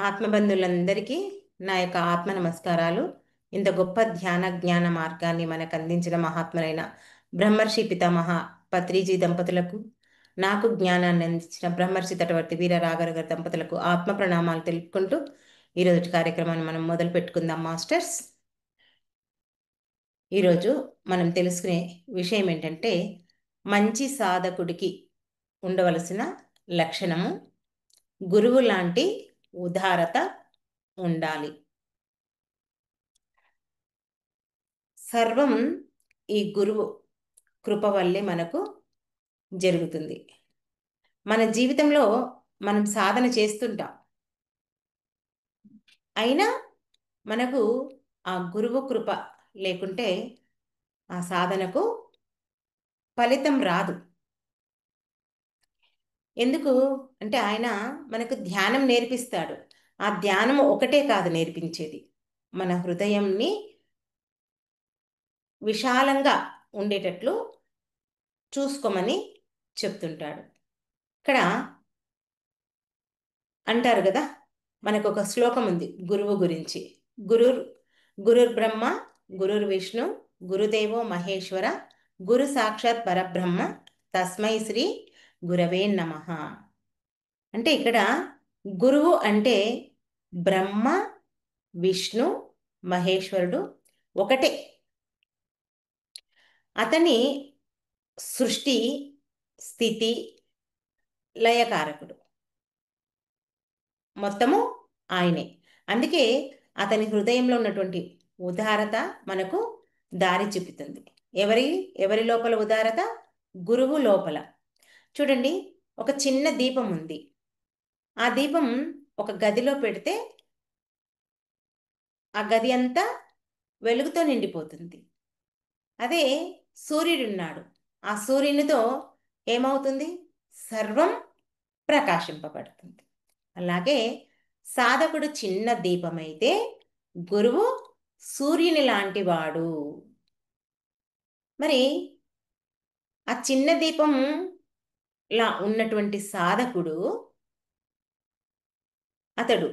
ఆత్మబంధువులందరికీ నా యొక్క ఆత్మ నమస్కారాలు. ఇంత గొప్ప ధ్యాన జ్ఞాన మార్గాన్ని మనకు అందించిన మహాత్ములైన బ్రహ్మర్షి పితామహ పత్రిజీ దంపతులకు, నాకు జ్ఞానాన్ని అందించిన బ్రహ్మర్షి తటవర్తి వీర రాఘవ గారి దంపతులకు ఆత్మ ప్రణామాలు తెలుపుకుంటూ ఈరోజు కార్యక్రమాన్ని మనం మొదలు పెట్టుకుందాం మాస్టర్స్. ఈరోజు మనం తెలుసుకునే విషయం ఏంటంటే, మంచి సాధకుడికి ఉండవలసిన లక్షణము గురువు లాంటి ఉదారత ఉండాలి. సర్వం ఈ గురువు కృప వల్లే మనకు జరుగుతుంది. మన జీవితంలో మనం సాధన చేస్తుంటాం, అయినా మనకు ఆ గురువు కృప లేకుంటే ఆ సాధనకు ఫలితం రాదు. ఎందుకు అంటే ఆయన మనకు ధ్యానం నేర్పిస్తాడు. ఆ ధ్యానం ఒకటే కాదు నేర్పించేది, మన హృదయంని విశాలంగా ఉండేటట్లు చూసుకోమని చెప్తుంటాడు. ఇక్కడ అంటారు కదా, మనకు ఒక శ్లోకం ఉంది గురువు గురించి. గురుర్ బ్రహ్మ, గురుర్ విష్ణు, గురుదేవో మహేశ్వర, గురు సాక్షాత్ పరబ్రహ్మ, తస్మై శ్రీ గురవే నమః. అంటే ఇక్కడ గురువు అంటే బ్రహ్మ, విష్ణు, మహేశ్వరుడు ఒకటే. అతని సృష్టి, స్థితి, లయకారకుడు మొత్తము ఆయనే. అందుకే అతని హృదయంలో ఉన్నటువంటి ఉదారత మనకు దారి చూపుతుంది. ఎవరి లోపల ఉదారత? గురువు లోపల. చూడండి, ఒక చిన్న దీపం ఉంది. ఆ దీపం ఒక గదిలో పెడితే ఆ గది అంతా వెలుగుతో నిండిపోతుంది. అదే సూర్యుడున్నాడు, ఆ సూర్యునితో ఏమవుతుంది? సర్వం ప్రకాశింపబడుతుంది. అలాగే సాధకుడు చిన్న దీపమైతే గురువు సూర్యుని లాంటివాడు. మరి ఆ చిన్న దీపం లా ఉన్నటువంటి సాధకుడు అతడు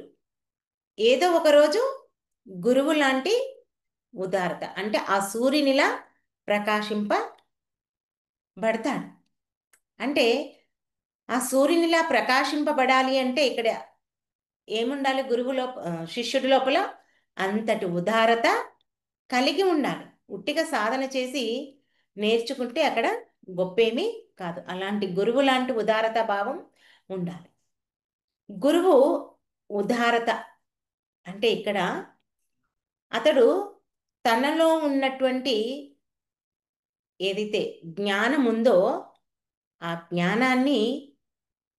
ఏదో ఒకరోజు గురువు లాంటి ఉదారత అంటే ఆ సూర్యునిలా ప్రకాశింపబడతాడు. అంటే ఆ సూర్యునిలా ప్రకాశింపబడాలి అంటే ఇక్కడ ఏముండాలి? శిష్యుడి లోపల అంతటి ఉదారత కలిగి ఉండాలి. ఉట్టిగా సాధన చేసి నేర్చుకుంటే అక్కడ గొప్పేమీ కాదు. అలాంటి గురువు లాంటి ఉదారత భావం ఉండాలి. గురువు ఉదారత అంటే ఇక్కడ అతడు తనలో ఉన్నటువంటి ఏదైతే జ్ఞానం ఉందో ఆ జ్ఞానాన్ని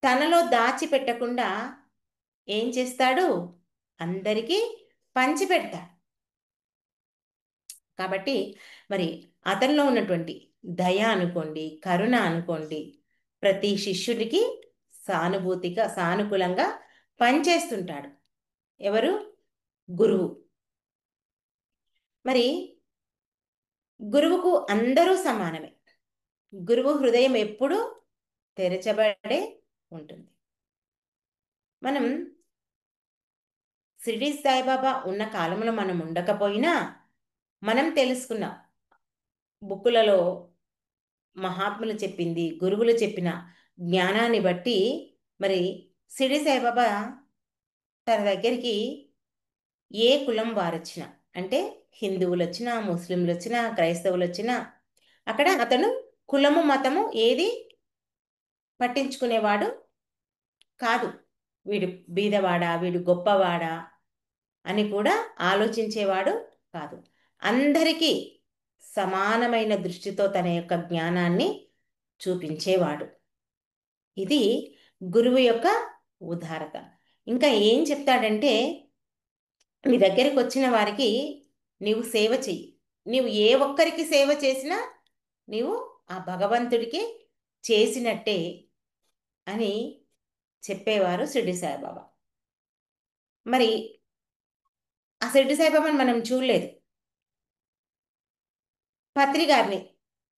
తనలో దాచిపెట్టకుండా ఏం చేస్తాడు? అందరికీ పంచిపెడతాడు. కాబట్టి మరి అతనిలో ఉన్నటువంటి దయ అనుకోండి, కరుణ అనుకోండి, ప్రతి శిష్యుడికి సానుకూలంగా పనిచేస్తుంటాడు. ఎవరు? గురువు. మరి గురువుకు అందరూ సమానమే. గురువు హృదయం ఎప్పుడూ తెరచబడే ఉంటుంది. మనం షిరిడి సాయిబాబా ఉన్న కాలంలో మనం ఉండకపోయినా మనం తెలుసుకున్న బుక్కులలో మహాత్ములు చెప్పింది, గురువులు చెప్పిన జ్ఞానాన్ని బట్టి మరి షిరిడి సాయిబాబా తన దగ్గరికి ఏ కులం వారొచ్చినా, అంటే హిందువులు వచ్చినా, ముస్లింలు వచ్చినా, క్రైస్తవులు వచ్చినా అక్కడ అతను కులము మతము ఏది పట్టించుకునేవాడు కాదు. వీడు బీదవాడా, వీడు గొప్పవాడా అని కూడా ఆలోచించేవాడు కాదు. అందరికీ సమానమైన దృష్టితో తన యొక్క జ్ఞానాన్ని చూపించేవాడు. ఇది గురువు యొక్క ఉదారత. ఇంకా ఏం చెప్తాడంటే, నీ దగ్గరికి వచ్చిన వారికి నీవు సేవ చెయ్యి. నీవు ఏ ఒక్కరికి సేవ చేసినా నీవు ఆ భగవంతుడికి చేసినట్టే అని చెప్పేవారు షిరిడి సాయిబాబా. మరి ఆ షిరిడి సాయిబాబాని మనం చూడలేదు. పత్రి గారిని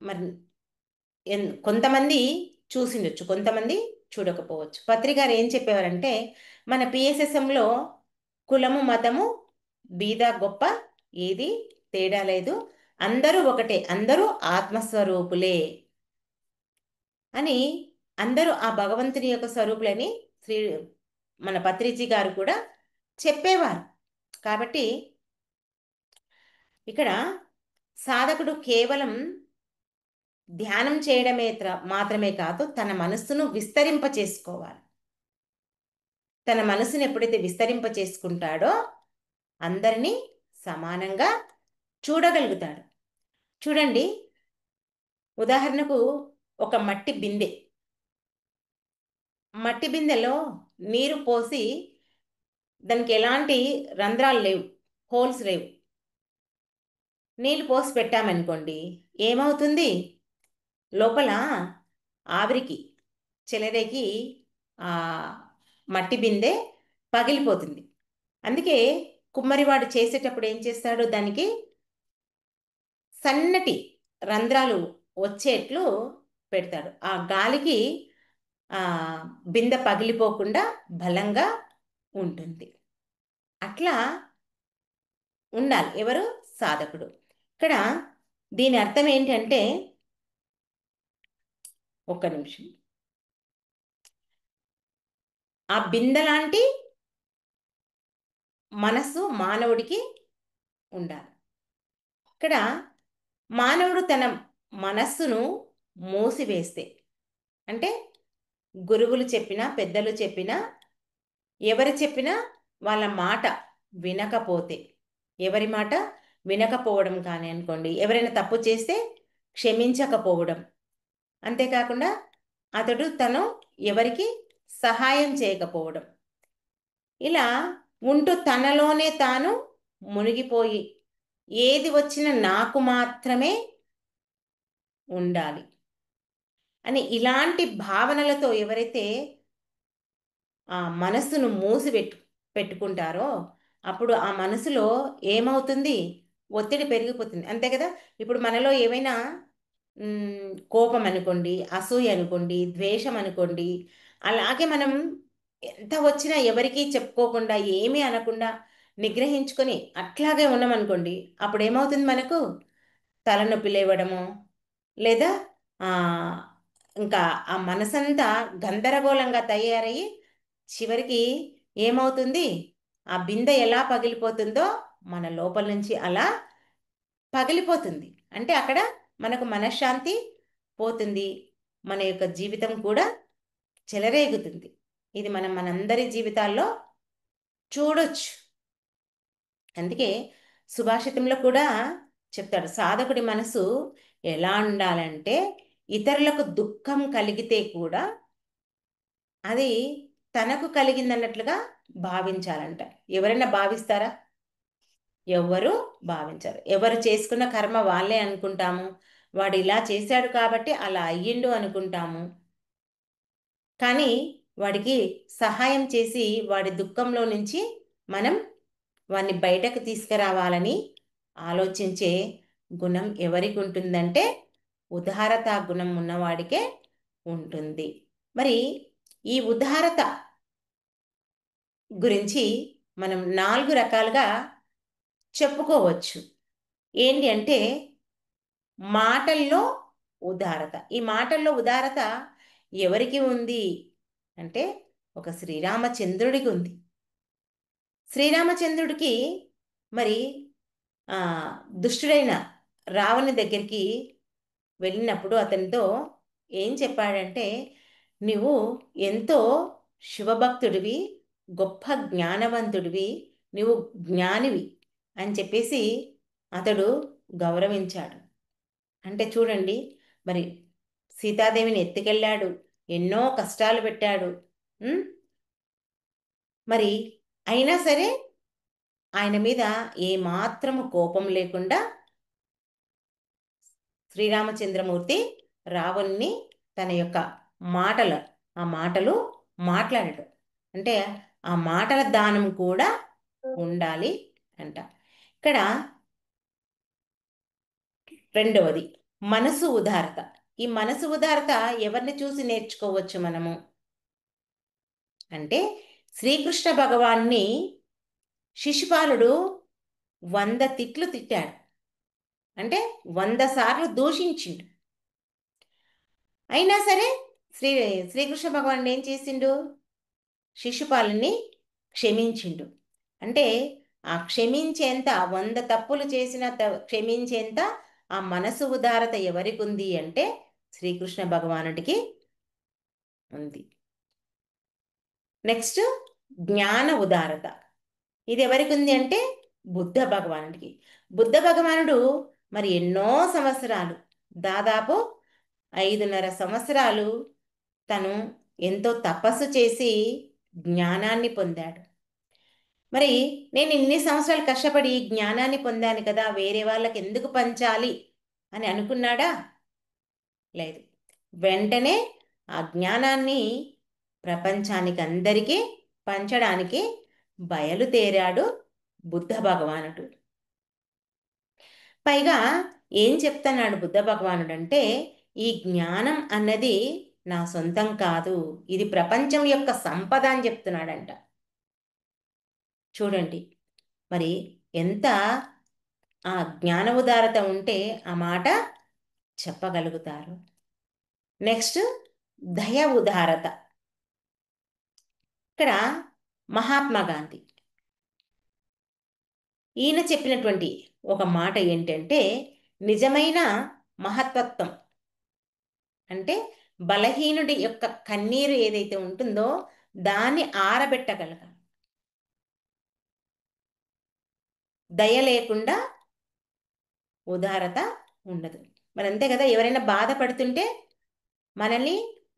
మరి కొంతమంది చూసిండొచ్చు, కొంతమంది చూడకపోవచ్చు. పత్రి గారు ఏం చెప్పేవారంటే, మన పిఎస్ఎస్ఎంలో కులము మతము బీద గొప్ప ఏది తేడా లేదు, అందరూ ఒకటే, అందరూ ఆత్మస్వరూపులే అని, అందరూ ఆ భగవంతుని యొక్క స్వరూపులని శ్రీ మన పత్రిజీ గారు కూడా చెప్పేవారు. కాబట్టి ఇక్కడ సాధకుడు కేవలం ధ్యానం చేయడమే మాత్రమే కాదు, తన మనస్సును విస్తరింప చేసుకోవాలి. తన మనసుని ఎప్పుడైతే విస్తరింప చేసుకుంటాడో అందరినీ సమానంగా చూడగలుగుతాడు. చూడండి, ఉదాహరణకు ఒక మట్టి బిందెలో నీరు పోసి దానికి ఎలాంటి రంధ్రాలు లేవు, హోల్స్ లేవు, నీళ్ళు పోసి పెట్టామనుకోండి, ఏమవుతుంది? లోపల ఆవిరికి చెలరేగి ఆ మట్టి బిందె పగిలిపోతుంది. అందుకే కుమ్మరివాడు చేసేటప్పుడు ఏం చేస్తాడు, దానికి సన్నటి రంధ్రాలు వచ్చేట్లు పెడతాడు. ఆ గాలికి ఆ బిందె పగిలిపోకుండా బలంగా ఉంటుంది. అట్లా ఉండాలి ఎవరు? సాధకుడు. ఇక్కడ దీని అర్థం ఏంటంటే, ఒక్క నిమిషం, ఆ బిందె లాంటి మనస్సు మానవుడికి ఉండాలి. ఇక్కడ మానవుడు తన మనస్సును మూసివేస్తే, అంటే గురువులు చెప్పినా పెద్దలు చెప్పినా ఎవరు చెప్పినా వాళ్ళ మాట వినకపోతే, ఎవరి మాట వినకపోవడం కానీ అనుకోండి, ఎవరైనా తప్పు చేస్తే క్షమించకపోవడం, అంతేకాకుండా అతడు తను ఎవరికి సహాయం చేయకపోవడం, ఇలా ఉంటూ తనలోనే తాను మునిగిపోయి ఏది వచ్చినా నాకు మాత్రమే ఉండాలి అని ఇలాంటి భావనలతో ఎవరైతే ఆ మనస్సును పెట్టుకుంటారో అప్పుడు ఆ మనసులో ఏమవుతుంది? ఒత్తిడి పెరిగిపోతుంది, అంతే కదా. ఇప్పుడు మనలో ఏమైనా కోపం అనుకోండి, అసూయ అనుకోండి, ద్వేషం అనుకోండి, అలాగే మనం ఎంత వచ్చినా ఎవరికీ చెప్పుకోకుండా ఏమీ అనకుండా నిగ్రహించుకొని అట్లాగే ఉన్నామనుకోండి, అప్పుడు ఏమవుతుంది? మనకు తలనొప్పి లేవడము, లేదా ఆ, ఇంకా ఆ మనసంతా గందరగోళంగా తయారయ్యి చివరికి ఏమవుతుంది? ఆ బిందె ఎలా పగిలిపోతుందో మన లోపల నుంచి అలా పగిలిపోతుంది. అంటే అక్కడ మనకు మనశ్శాంతి పోతుంది, మన యొక్క జీవితం కూడా చెలరేగుతుంది. ఇది మనందరి జీవితాల్లో చూడొచ్చు. అందుకే సుభాషితంలో కూడా చెప్తాడు, సాధకుడి మనసు ఎలా ఉండాలంటే ఇతరులకు దుఃఖం కలిగితే కూడా అది తనకు కలిగిందన్నట్లుగా భావించాలంట. ఎవరైనా భావిస్తారా? ఎవ్వరు భావించరు. ఎవరు చేసుకున్న కర్మ వాళ్ళే అనుకుంటాము. వాడు ఇలా చేశాడు కాబట్టి అలా అయ్యిండు అనుకుంటాము. కానీ వాడికి సహాయం చేసి వాడి దుఃఖంలో నుంచి మనం వాడిని బయటకు తీసుకురావాలని ఆలోచించే గుణం ఎవరికి ఉంటుందంటే ఉదారత గుణం ఉన్నవాడికే ఉంటుంది. మరి ఈ ఉదారత గురించి మనం 4 రకాలుగా చెప్పుకోవచ్చు. ఏంటి అంటే, మాటల్లో ఉదారత. ఈ మాటల్లో ఉదారత ఎవరికి ఉంది అంటే ఒక శ్రీరామచంద్రుడికి ఉంది. శ్రీరామచంద్రుడికి మరి దుష్టుడైన రావణుని దగ్గరికి వెళ్ళినప్పుడు అతనితో ఏం చెప్పాడంటే, నువ్వు ఎంతో శివభక్తుడివి, గొప్ప జ్ఞానవంతుడివి, నువ్వు జ్ఞానివి అని చెప్పేసి అతడు గౌరవించాడు. అంటే చూడండి, మరి సీతాదేవిని ఎత్తుకెళ్ళాడు, ఎన్నో కష్టాలు పెట్టాడు, మరి అయినా సరే ఆయన మీద ఏమాత్రము కోపం లేకుండా శ్రీరామచంద్రమూర్తి రావణ్ణి తన యొక్క మాటలు మాట్లాడటం, అంటే ఆ మాటల దానం కూడా ఉండాలి అంట. ఇక్కడ రెండవది మనసు ఉదారత. ఈ మనసు ఉదారత ఎవరిని చూసి నేర్చుకోవచ్చు మనము అంటే శ్రీకృష్ణ భగవాన్ని శిశుపాలుడు 100 తిట్లు తిట్టాడు. అంటే 100 సార్లు దూషించిండు. అయినా సరే శ్రీ శ్రీకృష్ణ భగవానుడు ఏం చేసిండు? శిశుపాలుని క్షమించిండు. అంటే ఆ క్షమించేంత, 100 తప్పులు చేసిన క్షమించేంత ఆ మనసు ఉదారత ఎవరికి ఉంది అంటే శ్రీకృష్ణ భగవానుడికి ఉంది. నెక్స్ట్ జ్ఞాన ఉదారత. ఇది ఎవరికి ఉంది అంటే బుద్ధ భగవానుడికి. బుద్ధ భగవానుడు మరి ఎన్నో సంవత్సరాలు, దాదాపు 5.5 సంవత్సరాలు తను ఎంతో తపస్సు చేసి జ్ఞానాన్ని పొందాడు. మరి నేను ఇన్ని సంవత్సరాలు కష్టపడి ఈ జ్ఞానాన్ని పొందాను కదా, వేరే వాళ్ళకి ఎందుకు పంచాలి అని అనుకున్నాడా? లేదు. వెంటనే ఆ జ్ఞానాన్ని ప్రపంచానికి అందరికీ పంచడానికి బయలుదేరాడు బుద్ధ భగవానుడు. పైగా ఏం చెప్తున్నాడు బుద్ధ భగవానుడు అంటే, ఈ జ్ఞానం అన్నది నా సొంతం కాదు, ఇది ప్రపంచం యొక్క సంపద అని చెప్తున్నాడంట. చూడండి మరి ఎంత ఆ జ్ఞాన ఉదారత ఉంటే ఆ మాట చెప్పగలుగుతారు. నెక్స్ట్ దయ ఉదారత. ఇక్కడ మహాత్మా గాంధీ ఈయన చెప్పినటువంటి ఒక మాట ఏంటంటే, నిజమైన మహత్తత్వం అంటే బలహీనుడి యొక్క కన్నీరు ఏదైతే ఉంటుందో దాన్ని ఆరబెట్టగలగాలి. దయ లేకుండా ఉదారత ఉండదు. మరి అంతే కదా, ఎవరైనా బాధపడుతుంటే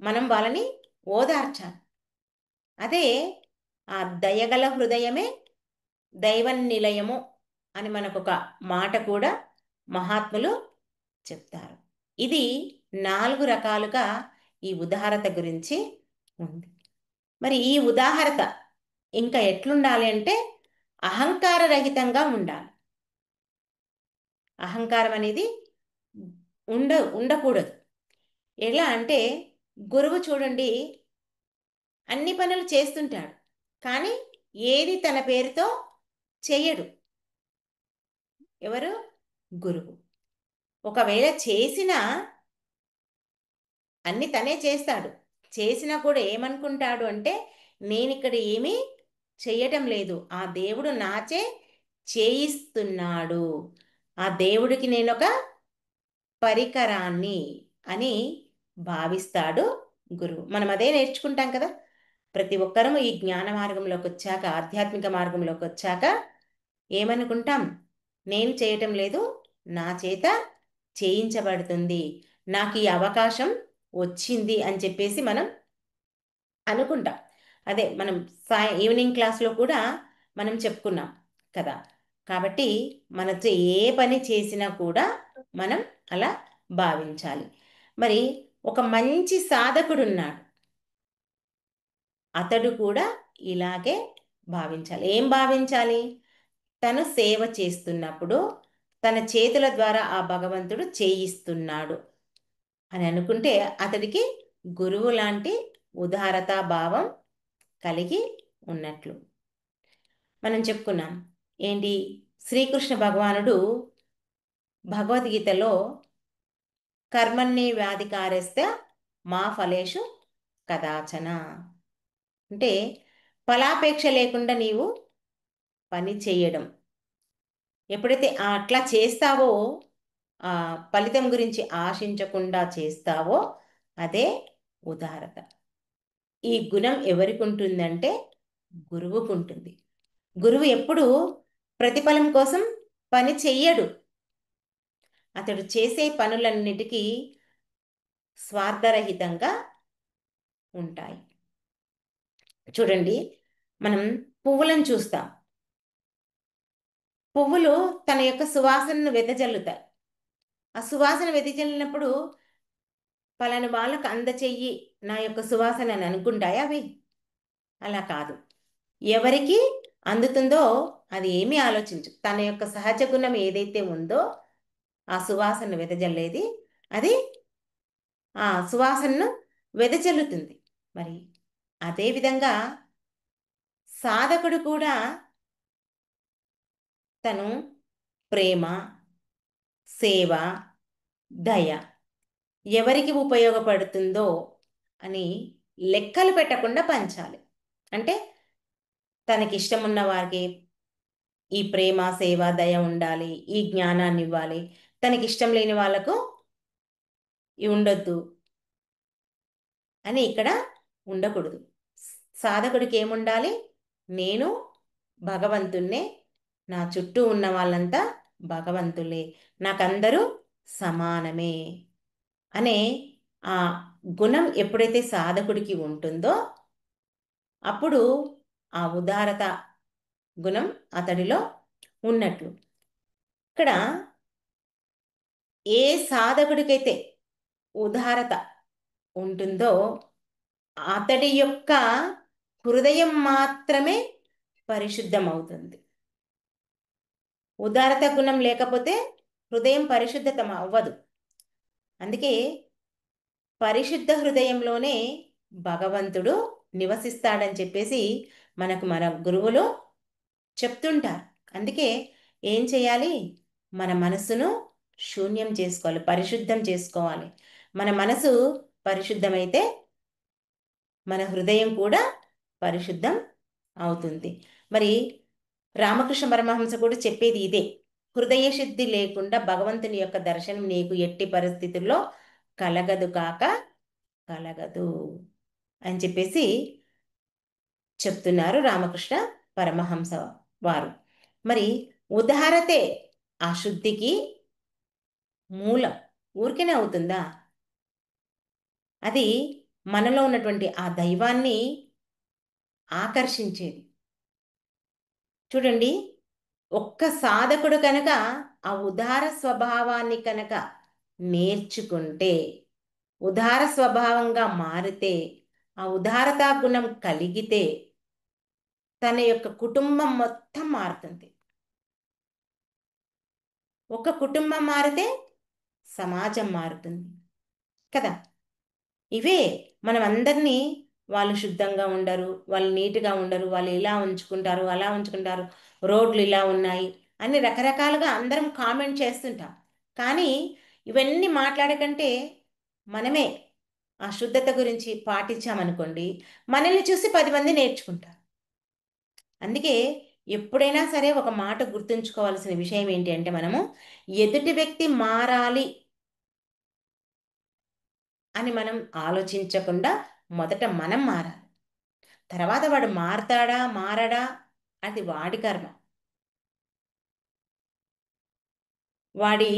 మనం వాళ్ళని ఓదార్చాలి. అదే ఆ దయగల హృదయమే దైవ నిలయము అని మనకొక మాట కూడా మహాత్ములు చెప్తారు. ఇది 4 రకాలుగా ఈ ఉదారత గురించి ఉంది. మరి ఈ ఉదారత ఇంకా ఎట్లుండాలి అంటే అహంకార రహితంగా ఉండాలి. అహంకారం అనేది ఉండకూడదు. ఎలా అంటే గురువు చూడండి, అన్ని పనులు చేస్తుంటాడు కానీ ఏది తన పేరుతో చెయ్యడు. ఎవరు? గురువు. ఒకవేళ చేసినా అన్ని తనే చేస్తాడు. చేసినా కూడా ఏమనుకుంటాడు అంటే, నేను ఇక్కడ ఏమీ చెయ్యటం లేదు, ఆ దేవుడు నాచే చేయిస్తున్నాడు, ఆ దేవుడికి నేనొక పరికరాన్ని అని భావిస్తాడు గురువు. మనం అదే నేర్చుకుంటాం కదా. ప్రతి ఒక్కరము ఈ జ్ఞాన మార్గంలోకి వచ్చాక, ఆధ్యాత్మిక మార్గంలోకి వచ్చాక ఏమనుకుంటాం? నేను చేయటం లేదు, నా చేత చేయించబడుతుంది, నాకు ఈ అవకాశం వచ్చింది అని చెప్పేసి మనం అనుకుంటాం. అదే మనం ఈవినింగ్ క్లాస్లో కూడా మనం చెప్పుకున్నాం కదా. కాబట్టి మనతో ఏ పని చేసినా కూడా మనం అలా భావించాలి. మరి ఒక మంచి సాధకుడు ఉన్నాడు, అతడు కూడా ఇలాగే భావించాలి. ఏం భావించాలి? తను సేవ చేస్తున్నప్పుడు తన చేతుల ద్వారా ఆ భగవంతుడు చేయిస్తున్నాడు అని అనుకుంటే అతడికి గురువు లాంటి ఉదారతా భావం కలిగి ఉన్నట్లు. మనం చెప్పుకున్నాం ఏంటి, శ్రీకృష్ణ భగవానుడు భగవద్గీతలో కర్మణ్యేవాధికారస్య మా ఫలేషు కదాచన అంటే ఫలాపేక్ష లేకుండా నీవు పని చేయడం. ఎప్పుడైతే అట్లా చేస్తావో, ఆ ఫలితం గురించి ఆశించకుండా చేస్తావో అదే ఉదారత. ఈ గుణం ఎవరికి ఉంటుందంటే గురువుకు ఉంటుంది. గురువు ఎప్పుడు ప్రతిఫలం కోసం పని చెయ్యడు. అతడు చేసే పనులన్నిటికీ స్వార్థరహితంగా ఉంటాయి. చూడండి, మనం పువ్వులను చూస్తాం. పువ్వులు తన యొక్క సువాసనను వెదజల్లుతాయి. ఆ సువాసన వెదజల్లినప్పుడు పలాని వాళ్ళకు అందచెయ్యి నా యొక్క సువాసన అని అనుకుంటాయా అవి? అలా కాదు. ఎవరికి అందుతుందో అది ఏమీ ఆలోచించు, తన యొక్క సహజ గుణం ఏదైతే ఉందో ఆ సువాసన వెదజల్లేది అది ఆ సువాసనను వెదజల్లుతుంది. మరి అదేవిధంగా సాధకుడు కూడా తను ప్రేమ, సేవ, దయ ఎవరికి ఉపయోగపడుతుందో అని లెక్కలు పెట్టకుండా పంచాలి. అంటే తనకిష్టం ఉన్న వారికి ఈ ప్రేమ, సేవ, దయ ఉండాలి, ఈ జ్ఞానాన్ని ఇవ్వాలి. తనకిష్టం లేని వాళ్ళకు ఇవి ఉండొద్దు అని ఇక్కడ ఉండకూడదు. సాధకుడికి ఏముండాలి? నేను భగవంతుణ్ణే, నా చుట్టూ ఉన్న వాళ్ళంతా భగవంతులే, నాకందరూ సమానమే అనే ఆ గుణం ఎప్పుడైతే సాధకుడికి ఉంటుందో అప్పుడు ఆ ఉదారత గుణం అతడిలో ఉన్నట్లు. ఇక్కడ ఏ సాధకుడికైతే ఉదారత ఉంటుందో అతడి యొక్క హృదయం మాత్రమే పరిశుద్ధమవుతుంది. ఉదారత గుణం లేకపోతే హృదయం పరిశుద్ధత అవ్వదు. అందుకే పరిశుద్ధ హృదయంలోనే భగవంతుడు నివసిస్తాడని చెప్పేసి మనకు మన గురువులు చెప్తుంటారు. అందుకే ఏం చేయాలి? మన మనసును శూన్యం చేసుకోవాలి, పరిశుద్ధం చేసుకోవాలి. మన మనసు పరిశుద్ధమైతే మన హృదయం కూడా పరిశుద్ధం అవుతుంది. మరి రామకృష్ణ పరమహంస కూడా చెప్పేది ఇదే. హృదయ శుద్ధి లేకుండా భగవంతుని యొక్క దర్శనం నీకు ఎట్టి పరిస్థితుల్లో కలగదు కాక కలగదు అని చెప్పేసి చెప్తున్నారు రామకృష్ణ పరమహంస వారు. మరి ఉదారతే ఆ శుద్ధికి మూలం. ఊరికేనే అవుతుందా? అది మనలో ఉన్నటువంటి ఆ దైవాన్ని ఆకర్షించేది. చూడండి, ఒక్క సాధకుడు కనుక ఆ ఉదార స్వభావాన్ని కనుక నేర్చుకుంటే, ఉదార స్వభావంగా మారితే, ఆ ఉదారతా గుణం కలిగితే తన యొక్క కుటుంబం మొత్తం మారుతుంది. ఒక కుటుంబం మారితే సమాజం మారుతుంది కదా. ఇవే మనం అందరినీ వాళ్ళు శుద్ధంగా ఉండరు, వాళ్ళు నీట్గా ఉండరు, వాళ్ళు ఇలా ఉంచుకుంటారు, అలా ఉంచుకుంటారు, రోడ్లు ఇలా ఉన్నాయి అని రకరకాలుగా అందరం కామెంట్ చేస్తుంటాం. కానీ ఇవన్నీ మాట్లాడకంటే మనమే ఆ శుద్ధత గురించి పాటించామనుకోండి, మనల్ని చూసి 10 మంది నేర్చుకుంటారు. అందుకే ఎప్పుడైనా సరే ఒక మాట గుర్తుంచుకోవాల్సిన విషయం ఏంటి అంటే, మనము ఎదుటి వ్యక్తి మారాలి అని మనం ఆలోచించకుండా మొదట మనం మారాలి. తర్వాత వాడు మారతాడా మారడా అది వాడి కర్మ, వాడి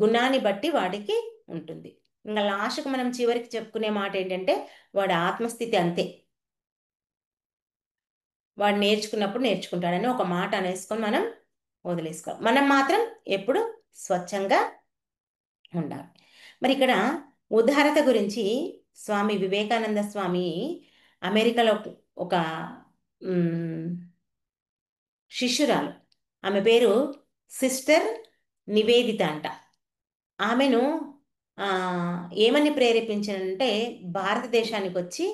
గుణాన్ని బట్టి వాడికి ఉంటుంది. ఇంకా లాస్ట్కి మనం చివరికి చెప్పుకునే మాట ఏంటంటే, వాడి ఆత్మస్థితి అంతే, వాడు నేర్చుకున్నప్పుడు నేర్చుకుంటాడని ఒక మాట అనేసుకొని మనం వదిలేసుకోవాలి. మనం మాత్రం ఎప్పుడు స్వచ్ఛంగా ఉండాలి. మరి ఇక్కడ ఉదారత గురించి స్వామి వివేకానంద స్వామి అమెరికాలో ఒక శిష్యురాలు, ఆమె పేరు సిస్టర్ నివేదిత అంట. ఆమెను ఏమని ప్రేరేపించారంటే, భారతదేశానికి వచ్చి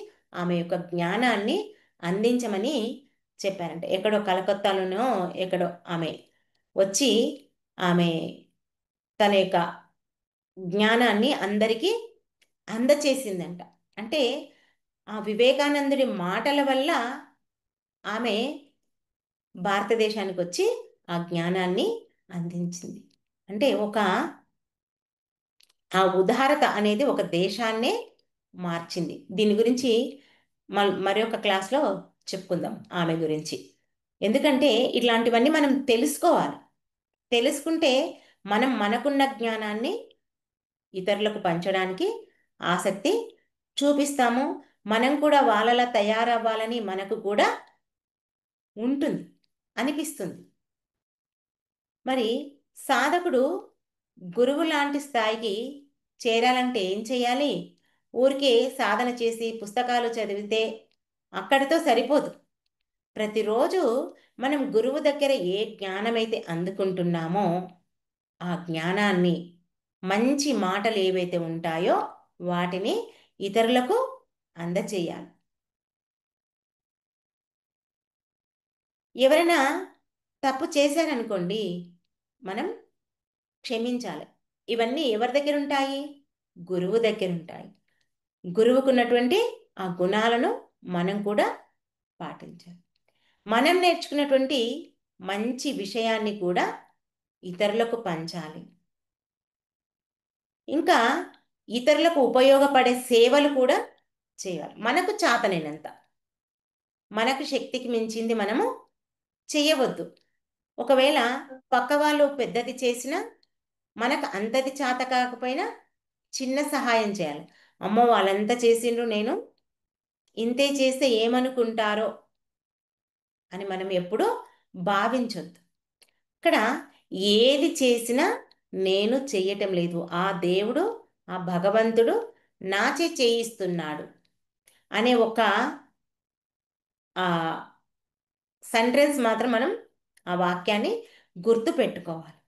ఆమె యొక్క జ్ఞానాన్ని అందించమని చెప్పారంట. ఎక్కడో కలకత్తాలోనో ఎక్కడో ఆమె వచ్చి ఆమె తన యొక్క జ్ఞానాన్ని అందరికీ అందచేసిందంట. అంటే ఆ వివేకానందుడి మాటల వల్ల ఆమె భారతదేశానికి వచ్చి ఆ జ్ఞానాన్ని అందించింది. అంటే ఆ ఉదారత అనేది ఒక దేశాన్నే మార్చింది. దీని గురించి మరి ఒక క్లాస్లో చెప్పుకుందాం ఆమె గురించి. ఎందుకంటే ఇట్లాంటివన్నీ మనం తెలుసుకోవాలి. తెలుసుకుంటే మనం మనకున్న జ్ఞానాన్ని ఇతరులకు పంచడానికి ఆసక్తి చూపిస్తాము. మనం కూడా వాళ్ళలా తయారవ్వాలని మనకు కూడా ఉంటుంది, అనిపిస్తుంది. మరి సాధకుడు గురువు లాంటి స్థాయికి చేరాలంటే ఏం చేయాలి? ఊరికే సాధన చేసి పుస్తకాలు చదివితే అక్కడితో సరిపోదు. ప్రతిరోజు మనం గురువు దగ్గర ఏ జ్ఞానమైతే అందుకుంటున్నామో ఆ జ్ఞానాన్ని, మంచి మాటలు ఏవైతే ఉంటాయో వాటిని ఇతరులకు అందచేయాలి. ఎవరైనా తప్పు చేశారనుకోండి, మనం క్షమించాలి. ఇవన్నీ ఎవరి దగ్గర ఉంటాయి? గురువు దగ్గర ఉంటాయి. గురువుకున్నటువంటి ఆ గుణాలను మనం కూడా పాటించాలి. మనం నేర్చుకున్నటువంటి మంచి విషయాన్ని కూడా ఇతరులకు పంచాలి. ఇంకా ఇతరులకు ఉపయోగపడే సేవలు కూడా చేయాలి. మనకు చాతనైనంత, మనకు శక్తికి మించింది మనము చేయవద్దు. ఒకవేళ పక్క వాళ్ళు పెద్దది చేసినా మనకు అంతది చాత కాకపోయినా చిన్న సహాయం చేయాలి. అమ్మో వాళ్ళంతా చేసిండ్రు, నేను ఇంతే చేస్తే ఏమనుకుంటారో అని మనం ఎప్పుడూ భావించొద్దు. ఇక్కడ ఏది చేసినా నేను చెయ్యటం లేదు, ఆ దేవుడు, ఆ భగవంతుడు నాచే చేయిస్తున్నాడు అనే ఒక ఆ సెంటెన్స్ మాత్రం మనం ఆ వాక్యాన్ని గుర్తు పెట్టుకోవాలి.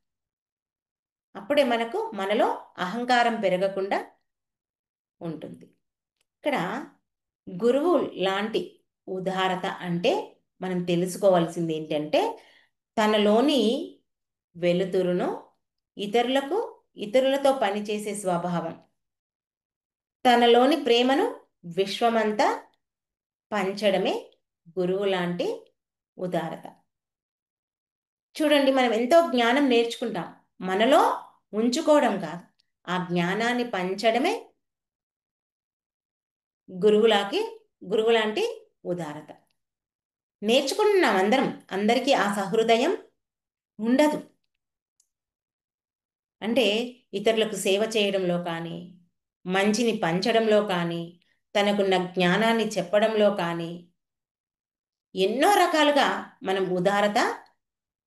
అప్పుడే మనలో అహంకారం పెరగకుండా ఉంటుంది. ఇక్కడ గురువు లాంటి ఉదారత అంటే మనం తెలుసుకోవాల్సింది ఏంటంటే, తనలోని వెలుతురును ఇతరులతో పనిచేసే స్వభావం, తనలోని ప్రేమను విశ్వమంతా పంచడమే గురువు లాంటి ఉదారత. చూడండి, మనం ఎంతో జ్ఞానం నేర్చుకుంటాం, మనలో ఉంచుకోవడం కాదు, ఆ జ్ఞానాన్ని పంచడమే గురువులాంటి ఉదారత. నేర్చుకుంటున్నాం అందరం, అందరికీ ఆ సహృదయం ఉండదు. అంటే ఇతరులకు సేవ చేయడంలో కానీ, మంచిని పంచడంలో కానీ, తనకున్న జ్ఞానాన్ని చెప్పడంలో కానీ ఎన్నో రకాలుగా మనం ఉదారత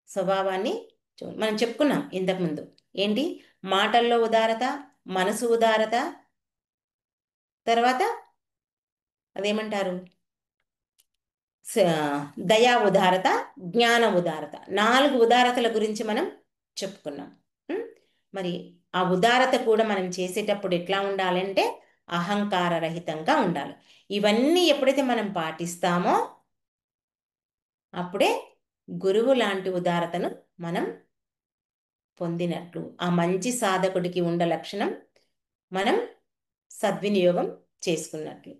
స్వభావాన్ని మనం చెప్పుకున్నాం ఇంతకుముందు. ఏంటి? మాటల్లో ఉదారత, మనసు ఉదారత, తర్వాత అదేమంటారు, దయా ఉదారత, జ్ఞాన ఉదారత, 4 ఉదారతల గురించి మనం చెప్పుకున్నాం. మరి ఆ ఉదారత కూడా మనం చేసేటప్పుడు ఎట్లా ఉండాలంటే అహంకార రహితంగా ఉండాలి. ఇవన్నీ ఎప్పుడైతే మనం పాటిస్తామో అప్పుడే గురువు లాంటి ఉదారతను మనం పొందినట్లు, ఆ మంచి సాధకుడికి ఉండ లక్షణం మనం సద్వినియోగం చేసుకున్నట్లు.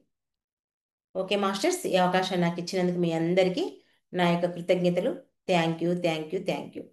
ఓకే మాస్టర్స్, ఈ అవకాశం నాకు ఇచ్చినందుకు మీ అందరికీ నా యొక్క కృతజ్ఞతలు. Thank you, thank you, thank you.